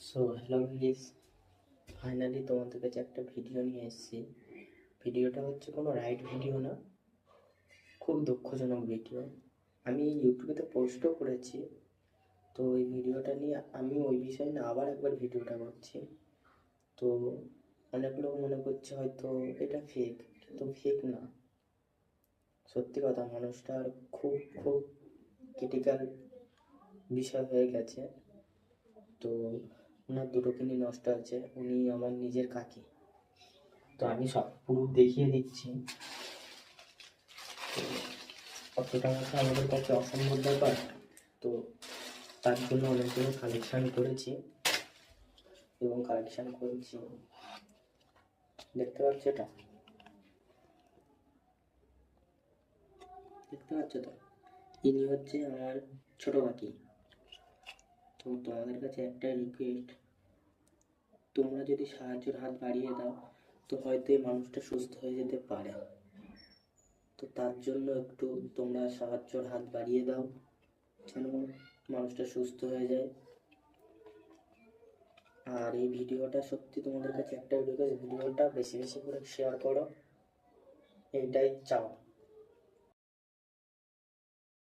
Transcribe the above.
So hello guys, finally তোমাদের কাছে একটা ভিডিও নিয়ে এসেছি। ভিডিওটা হচ্ছে কোনো রাইড ভিডিও না, খুব দুঃখজনক ভিডিও। আমি ইউটিউবেতে পোস্টও করেছি। তো এই ভিডিওটা নিয়ে আমি ওই বিষয় নিয়ে আবার একবার ভিডিওটা করছি। তো অনেক লোক মনে করছে হয়তো এটা ফেক, কিন্তু ফেক না, সত্যি কথা। মানুষটার খুব খুব ক্রিটিক্যাল বিষয় হয়ে গেছে। তো ওনার দুটো কিডনি নষ্ট আছে, উনি আমার নিজের কাকি। তো আমি সব পুরো দেখিয়ে দিচ্ছি। তো অত টাকাটা আমাদের কাছে অসম্ভব ব্যাপার। তো তার জন্য অনেকগুলো কালেকশান করেছি এবং কালেকশান করেছি, দেখতে পাচ্ছ এটা, দেখতে পাচ্ছ তো? ইনি হচ্ছে আমার ছোট কাকি। তো তোমাদের কাছে একটাই রিকোয়েস্ট, তোমরা যদি সাহায্যের হাত বাড়িয়ে দাও তো হয়তো এই মানুষটা সুস্থ হয়ে যেতে পারে। তো তার জন্য একটু তোমরা সাহায্যের হাত বাড়িয়ে দাও যেন মানুষটা সুস্থ হয়ে যায়। আর এই ভিডিওটা সত্যি তোমাদের কাছে একটা রিকোয়েস্ট, ভিডিওটা বেশি বেশি করে শেয়ার করো, এইটাই চাও।